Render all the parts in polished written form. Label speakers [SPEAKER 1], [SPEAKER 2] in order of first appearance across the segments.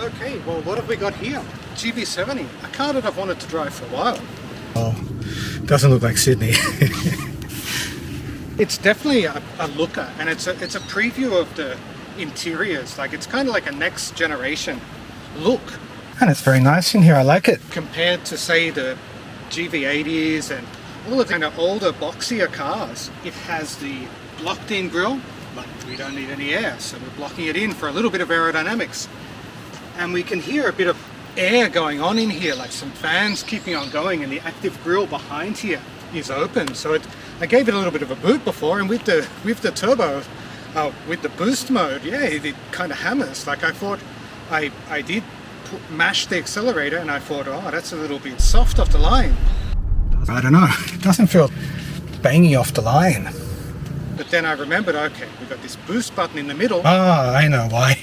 [SPEAKER 1] Okay, well, what have we got here? GV70, a car that I've wanted to drive for a while. Oh, doesn't look like Sydney. It's definitely a looker, and it's a preview of the interiors. Like, it's kind of like a next generation look. And it's very nice in here, I like it. Compared to, say, the GV80s and all of the kind of older, boxier cars, it has the blocked-in grille, but we don't need any air, so we're blocking it in for a little bit of aerodynamics. And we can hear a bit of air going on in here, like some fans keeping on going, and the active grille behind here is open. So I gave it a little bit of a boot before, and with the turbo, with the boost mode, yeah, it kind of hammers. Like, I thought I did mash the accelerator, and I thought, oh, that's a little bit soft off the line. I don't know, it doesn't feel bangy off the line. But then I remembered, okay, we've got this boost button in the middle. Ah, I know why.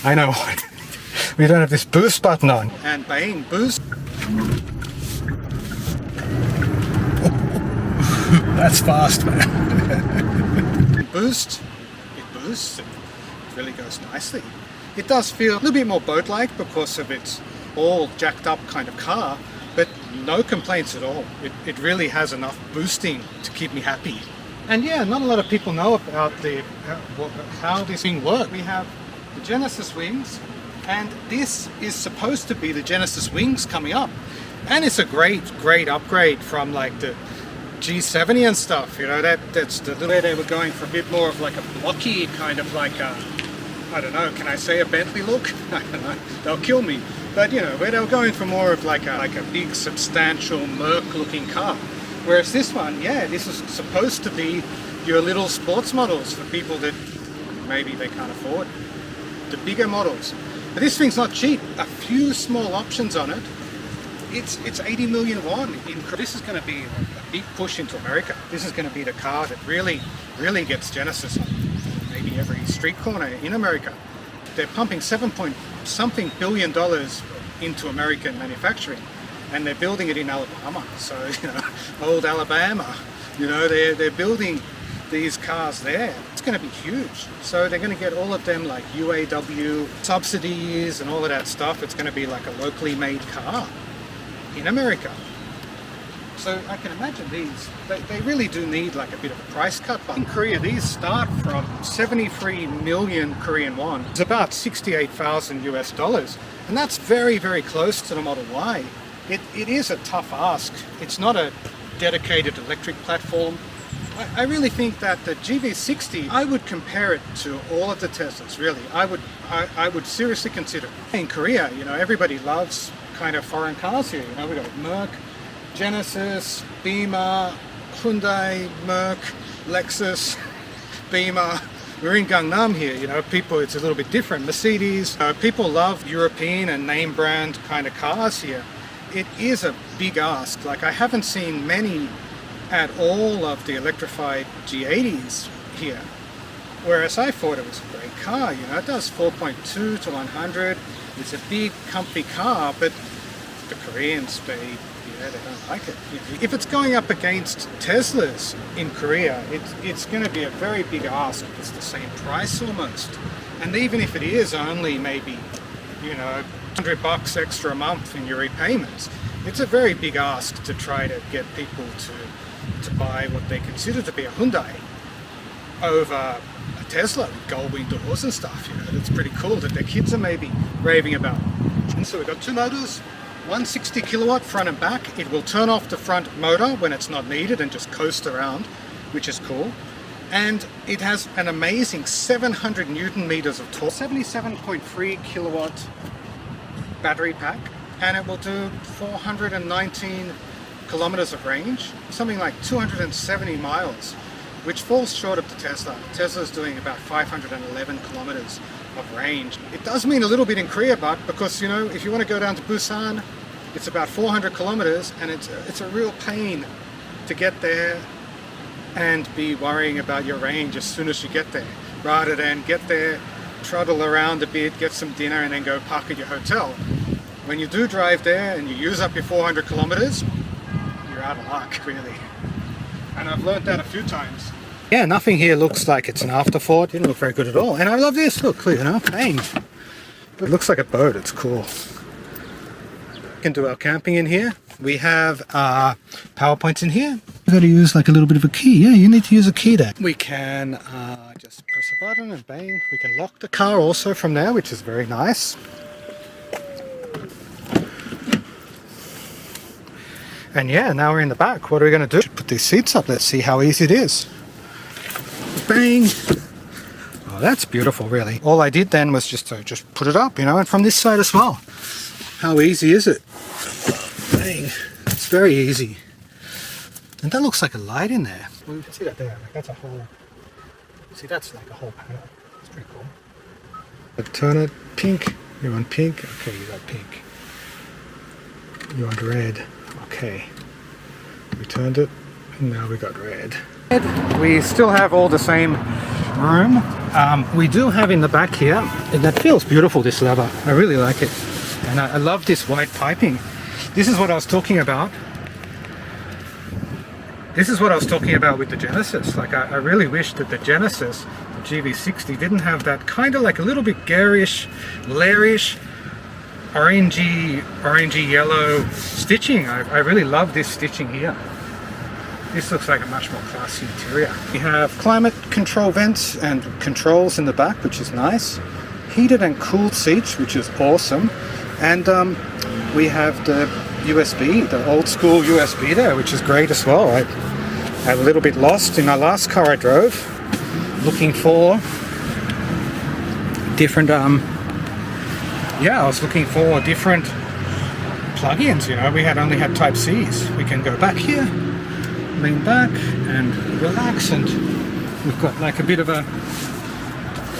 [SPEAKER 1] I know why. We don't have this boost button on. And bang, boost. That's fast, man. Boost, it boosts, it really goes nicely. It does feel a little bit more boat-like because of its all jacked up kind of car, but no complaints at all. It really has enough boosting to keep me happy. And yeah, not a lot of people know about how this thing works. We have the Genesis wings, and this is supposed to be the Genesis wings coming up. And it's a great upgrade from like the G70 and stuff, you know, that's the way they were going for a bit more of like a blocky kind of like a, I don't know, can I say a Bentley look? I don't know, they'll kill me. But you know, where they were going for more of like a big substantial Merc looking car. Whereas this one, yeah, this is supposed to be your little sports models for people that maybe they can't afford the bigger models. But this thing's not cheap. A few small options on it. It's 80 million won. This is going to be a big push into America. This is going to be the car that really gets Genesis on maybe every street corner in America. They're pumping $7.something billion into American manufacturing, and they're building it in Alabama. So, you know, old Alabama, you know, they're building these cars there. It's going to be huge. So they're going to get all of them like UAW subsidies and all of that stuff. It's going to be like a locally made car in America. So I can imagine these, they really do need like a bit of a price cut. But in Korea, these start from 73 million Korean won. It's about 68,000 US dollars. And that's very close to the Model Y. It is a tough ask. It's not a dedicated electric platform. I really think that the GV60, I would compare it to all of the Teslas, really. I would seriously consider. In Korea, you know, everybody loves kind of foreign cars here. You know, we've got Merc, Genesis, Beamer, Hyundai, Merc, Lexus, Beamer. We're in Gangnam here, you know, people, it's a little bit different. Mercedes, people love European and name brand kind of cars here. It is a big ask. Like, I haven't seen many at all of the electrified G80s here. Whereas I thought it was a great car, you know, it does 4.2 to 100. It's a big, comfy car, but the Koreans, they don't like it. If it's going up against Teslas in Korea, it's going to be a very big ask. It's the same price almost. And even if it is only maybe, you know, $100 extra a month in your repayments, it's a very big ask to try to get people to buy what they consider to be a Hyundai over a Tesla with gold wing doors and stuff. You know, it's pretty cool that their kids are maybe raving about. And so we've got two motors, 160 kilowatt front and back. It will turn off the front motor when it's not needed and just coast around, which is cool. And it has an amazing 700 Newton meters of torque, 77.3 kilowatt battery pack, and it will do 419 kilometers of range, something like 270 miles, which falls short of the Tesla. Tesla's doing about 511 kilometers of range. It does mean a little bit in Korea, but because, you know, if you want to go down to Busan, it's about 400 kilometers, and it's a real pain to get there and be worrying about your range as soon as you get there, rather than get there, trundle around a bit, get some dinner, and then go park at your hotel. When you do drive there and you use up your 400 kilometers, you're out of luck, really. And I've learned that a few times. Yeah, nothing here looks like it's an afterthought. Didn't look very good at all. And I love this. Look, you know, bang. It looks like a boat, it's cool. We can do our camping in here. We have power points in here. You've got to use like a little bit of a key. Yeah, you need to use a key there. We can just press a button and bang. We can lock the car also from there, which is very nice. And yeah, now we're in the back. What are we going to do? Put these seats up. Let's see how easy it is. Bang. Oh, that's beautiful, really. All I did then was just put it up, you know, and from this side as well. How easy is it? Bang. It's very easy. And that looks like a light in there. Well, you can see that there. Like that's a whole... See, that's like a whole panel. It's pretty cool. But turn it pink. You want pink? Okay, you got pink. You want red. Okay. We turned it, and now we got red. We still have all the same room. We do have in the back here, and that feels beautiful, this leather. I really like it. And I love this white piping. This is what I was talking about. This is what I was talking about with the Genesis. Like, I really wish that the Genesis, the GV60, didn't have that kind of like a little bit garish, lairish, orangey yellow stitching. I really love this stitching here. This looks like a much more classy interior. We have climate control vents and controls in the back, which is nice. Heated and cooled seats, which is awesome. And we have the USB, the old school USB there, which is great as well. I had a little bit lost in my last car I drove, looking for different, I was looking for different plug-ins, you know. We only had Type-Cs. We can go back here, lean back and relax, and we've got like a bit of a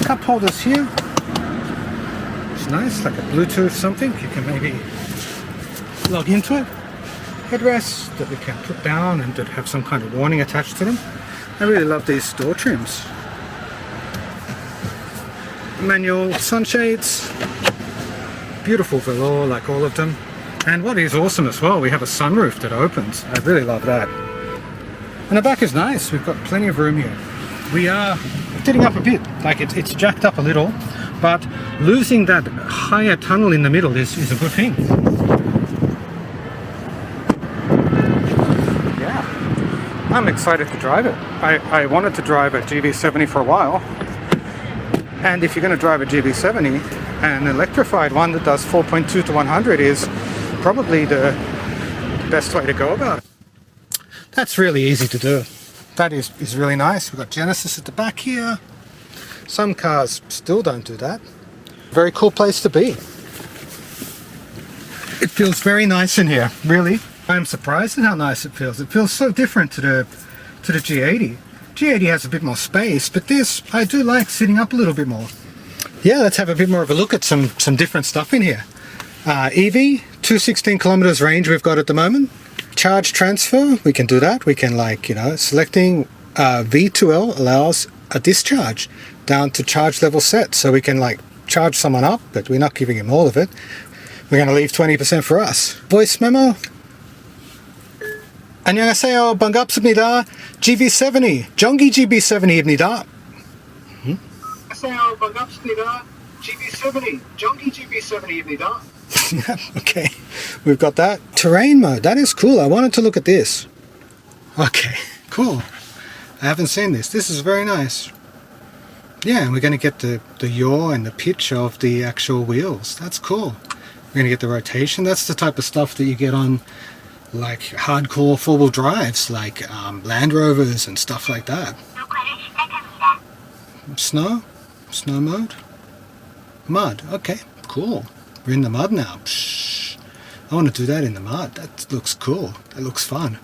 [SPEAKER 1] cup holders here. It's nice, like a Bluetooth something. You can maybe log into it. Headrests that we can put down and that have some kind of warning attached to them. I really love these door trims. Manual sunshades. Beautiful velour, like all of them. And what is awesome as well, we have a sunroof that opens. I really love that. And the back is nice. We've got plenty of room here. We are getting up a bit, like it's jacked up a little, but losing that higher tunnel in the middle is a good thing. Yeah, I'm excited to drive it. I wanted to drive a GV70 for a while, and if you're going to drive a GV70, an electrified one that does 4.2 to 100 is probably the best way to go about it. That's really easy to do. That is really nice. We've got Genesis at the back here. Some cars still don't do that. Very cool place to be. It feels very nice in here, really. I'm surprised at how nice it feels. It feels so different to the G80. G80 has a bit more space, but this, I do like sitting up a little bit more. Yeah, let's have a bit more of a look at some different stuff in here. EV, 216 kilometers range we've got at the moment. Charge transfer, we can do that. We can, like, you know, selecting V2L allows a discharge down to charge level set. So we can like charge someone up, but we're not giving him all of it. We're going to leave 20% for us. Voice memo. 안녕하세요. 반갑습니다. GV70. 정기 GV70입니다. 안녕하세요. 반갑습니다. GV70. 정기 GV70입니다. Okay, we've got that. Terrain mode, that is cool. I wanted to look at this. Okay, cool. I haven't seen this. This is very nice. Yeah, and we're going to get the yaw and the pitch of the actual wheels. That's cool. We're going to get the rotation. That's the type of stuff that you get on like hardcore four-wheel drives, like Land Rovers and stuff like that. Snow? Snow mode? Mud. Okay, cool. We're in the mud now. Psh, I want to do that in the mud. That looks cool. That looks fun.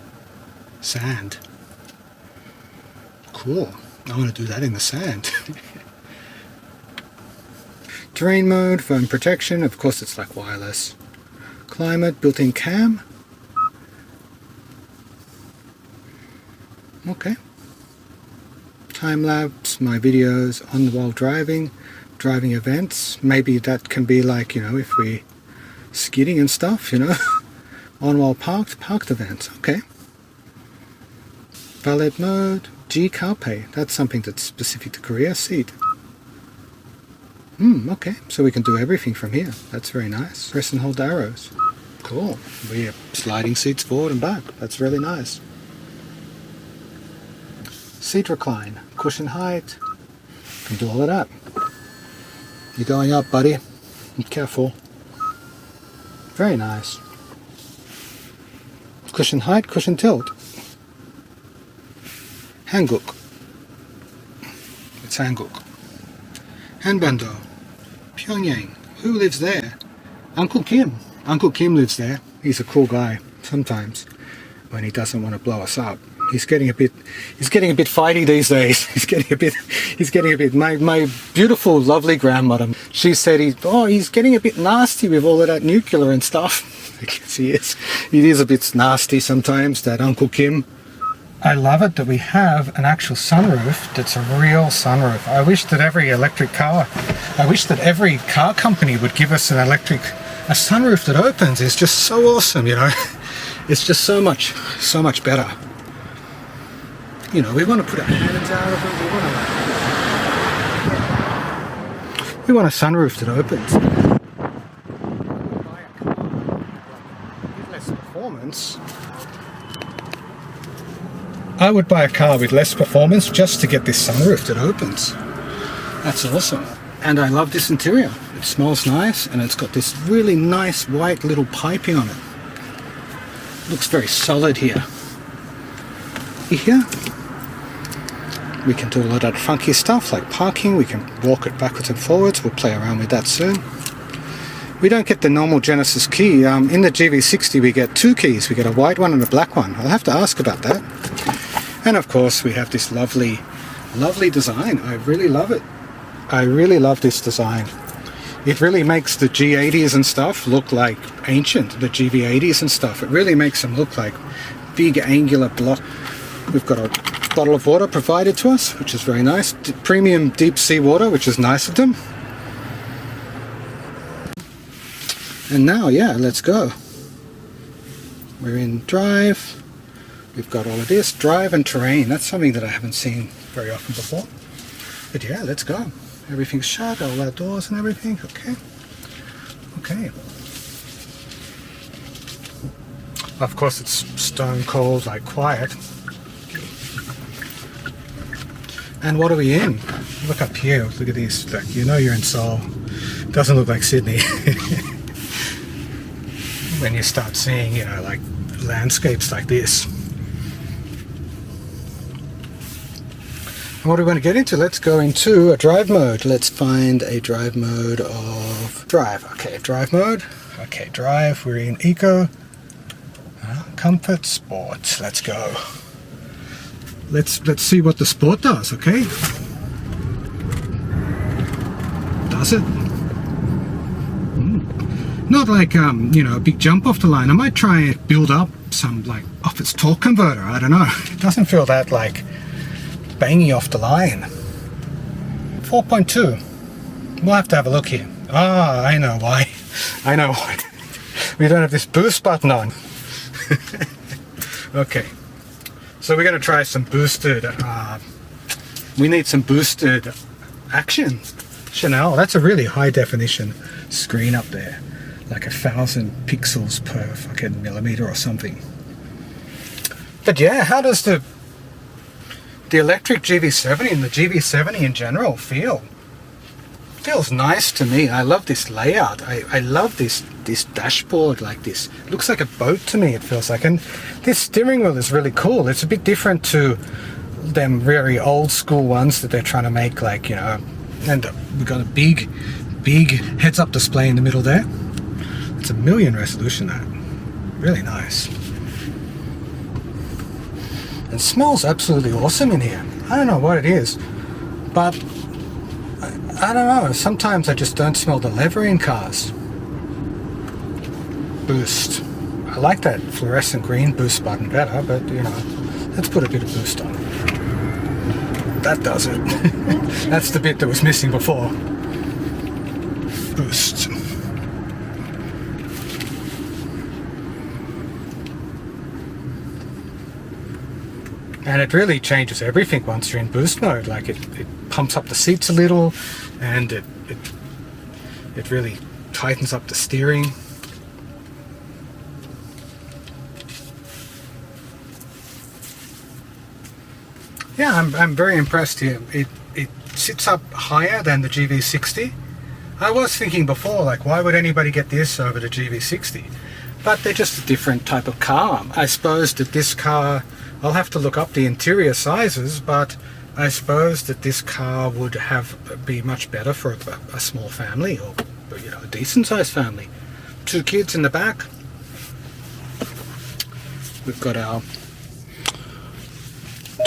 [SPEAKER 1] Sand. Cool. I want to do that in the sand. Terrain mode, phone protection. Of course it's like wireless. Climate, built-in cam. Okay. Time lapse, my videos on the while driving. Driving events, maybe that can be like, you know, if we skidding and stuff, you know. On while parked events. Okay. Valet mode, G CarPay, that's something that's specific to Korea. Seat. Okay, so we can do everything from here. That's very nice. Press and hold arrows. Cool. We have sliding seats forward and back. That's really nice. Seat recline, cushion height. Can do all of that. You're going up, buddy. Be careful. Very nice. Cushion height, cushion tilt. Hanguk. It's Hanguk. Hanbando. Pyongyang. Who lives there? Uncle Kim. Uncle Kim lives there. He's a cool guy. Sometimes, when he doesn't want to blow us up, he's getting a bit fighty these days. He's getting a bit. My beautiful, lovely grandmother. She said he's getting a bit nasty with all of that nuclear and stuff. I guess he is. He is a bit nasty sometimes. That Uncle Kim. I love it that we have an actual sunroof that's a real sunroof. I wish that every car company would give us a sunroof that opens. Is just so awesome, you know. It's just so much better. You know, we want to put our hands out of it. We want a sunroof that opens. With less performance. I would buy a car with less performance just to get this sunroof that opens. That's awesome. And I love this interior. It smells nice and it's got this really nice white little piping on it. Looks very solid here. Here we can do a lot of funky stuff like parking. We can walk it backwards and forwards. We'll play around with that soon. We don't get the normal Genesis key. In the GV60 we get two keys. We get a white one and a black one. I'll have to ask about that. And of course we have this lovely design. I really love it. I really love this design. It really makes the G80s and stuff look like ancient, the GV80s and stuff. It really makes them look like big angular block. We've got a bottle of water provided to us, which is very nice. Premium deep sea water, which is nice of them. And now, yeah, let's go. We're in drive. We've got all of this. Drive and terrain. That's something that I haven't seen very often before. But yeah, let's go. Everything's shut, all our doors and everything. Okay. Okay. Of course, it's stone cold, like quiet. And what are we in? Look up here. Look at this. Like, you know you're in Seoul. Doesn't look like Sydney. When you start seeing, you know, like landscapes like this. What do we want to get into? Let's go into a drive mode. Let's find a drive mode of drive. Okay, drive mode. Okay, drive. We're in eco. Comfort, sport. Let's go. Let's see what the sport does. Okay. Does it? Not like you know, a big jump off the line. I might try and build up some like off its torque converter. I don't know. It doesn't feel that like bangy off the line. 4.2. We'll have to have a look here. Ah, I know why. I know why. We don't have this boost button on. Okay. So we're going to try some boosted. We need some boosted action. Chanel. That's a really high definition screen up there. Like 1,000 pixels per fucking millimeter or something. But yeah, how does the electric GV70 and the GV70 in general feel? Feels nice to me. I love this layout. I love this dashboard like this. It looks like a boat to me, it feels like. And this steering wheel is really cool. It's a bit different to them very old school ones that they're trying to make, like, you know. And we've got a big heads up display in the middle there. It's a 1,000,000 resolution, that. Really nice. It smells absolutely awesome in here. I don't know what it is, but I don't know. Sometimes I just don't smell the leather in cars. Boost. I like that fluorescent green boost button better, but you know, let's put a bit of boost on. That does it. That's the bit that was missing before. Boost. And it really changes everything once you're in boost mode. Like it pumps up the seats a little, and it It really tightens up the steering. Yeah, I'm very impressed here. It sits up higher than the GV60. I was thinking before, like, why would anybody get this over the GV60? But they're just a different type of car. I suppose that this car, I'll have to look up the interior sizes, but I suppose that this car would be much better for a small family, or you know, a decent sized family. 2 kids in the back. We've got our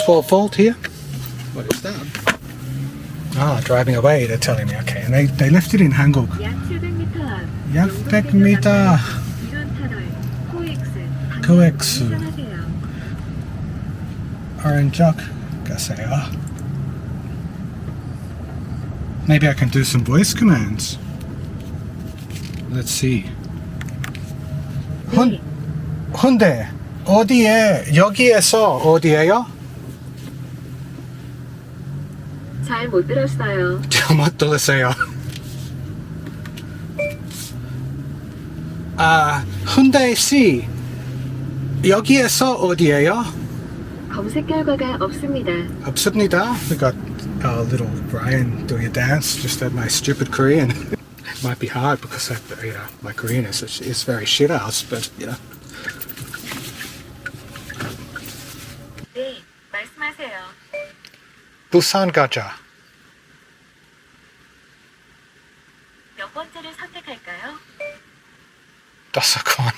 [SPEAKER 1] 12 volt here. What is that? Ah, driving away, they're telling me. Okay, and they left it in Hangul. 약 100m. 코엑스. 오른쪽 가세요. Maybe I can do some voice commands. Let's see. 헌데 어디에, 여기에서 어디에요?
[SPEAKER 2] 잘 못 들었어요.
[SPEAKER 1] 잘 못 들었어요. 훈다이 씨, 여기에서 어디에요?
[SPEAKER 2] 검색 결과가 없습니다.
[SPEAKER 1] 없습니다. We got little Brian doing a dance just at my stupid Korean. It might be hard because you know, my Korean is very shit house, but you know.
[SPEAKER 2] 네, 말씀하세요.
[SPEAKER 1] 부산 가자.
[SPEAKER 2] 몇 번째를 선택할까요?
[SPEAKER 1] 다섯권.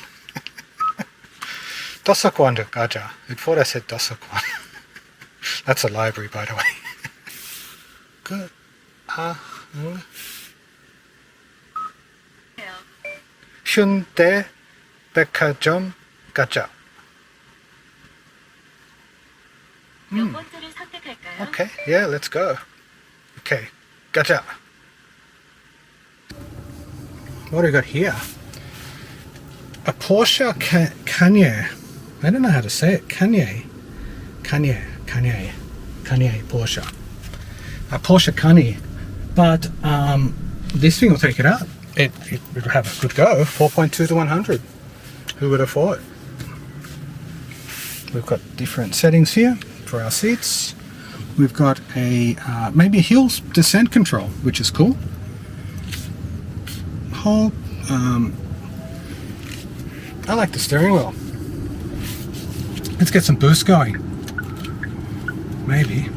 [SPEAKER 1] 다섯권 가자. It thought I said 다섯권. That's a library, by the way. Good. 현대 백화점 가자.
[SPEAKER 2] 몇 번째를 선택할까요?
[SPEAKER 1] Okay, yeah, let's go. Okay, 가자. What do we got here? A Porsche Cayenne. I don't know how to say it. Cayenne Porsche. A Porsche Cayenne. But this thing will take it out. It would have a good go. 4.2 to 100. Who would have thought? We've got different settings here for our seats. We've got a maybe a hill descent control, which is cool. Whole I like the steering wheel. Let's get some boost going. Maybe.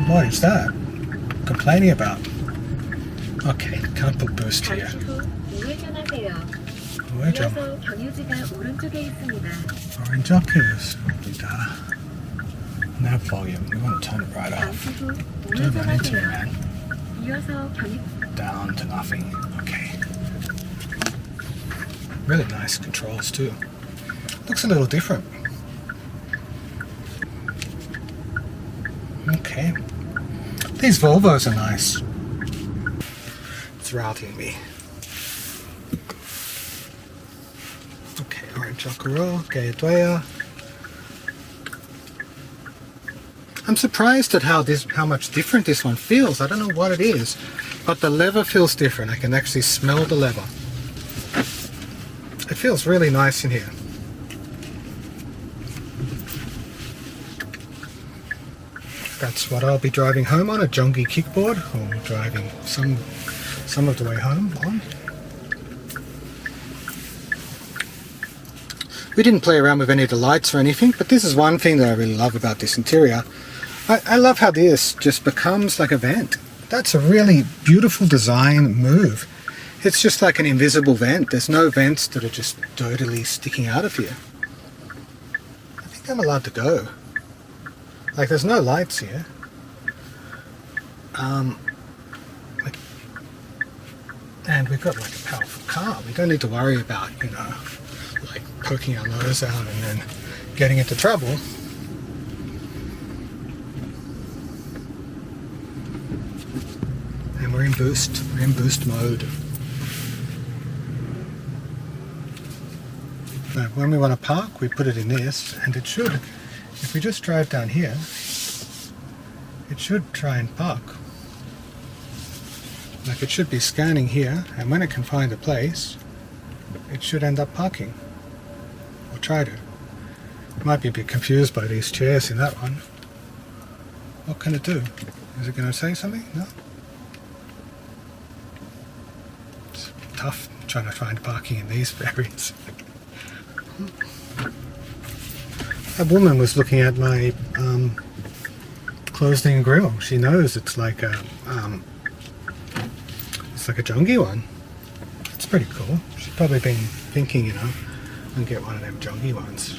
[SPEAKER 1] What is that? Complaining about? Okay, can't put boost here. 우회전.
[SPEAKER 2] 이어서 경유지가 오른쪽에 있습니다.
[SPEAKER 1] 오른쪽에 있습니다. Nav volume. We want to turn it right off. Turn that into it, man.
[SPEAKER 2] 이어서 경유
[SPEAKER 1] Down to nothing. Okay. Really nice controls too. Looks a little different. Okay. These Volvos are nice. It's routing me. Okay, orange Okuro, Gaedwea. I'm surprised at how much different this one feels. I don't know what it is, but the leather feels different. I can actually smell the leather. It feels really nice in here. That's what I'll be driving home on, a Jongi kickboard, or driving some of the way home on. We didn't play around with any of the lights or anything, but this is one thing that I really love about this interior. I love how this just becomes like a vent. That's a really beautiful design move. It's just like an invisible vent. There's no vents that are just dirtily sticking out of here. I think I'm allowed to go. Like, there's no lights here. And we've got like a powerful car. We don't need to worry about, you know, like poking our nose out and then getting into trouble. And we're in boost mode. Now, when we want to park, we put it in this, and it should, if we just drive down here, it should try and park. Like it should be scanning here, and when it can find a place, it should end up parking. Or try to. Might be a bit confused by these chairs in that one. What can it do? Is it going to say something? No? It's tough trying to find parking in these areas. A woman was looking at my closed-in grill. She knows it's like a jungy one. It's pretty cool. She's probably been thinking, you know, I'll get one of them jungy ones.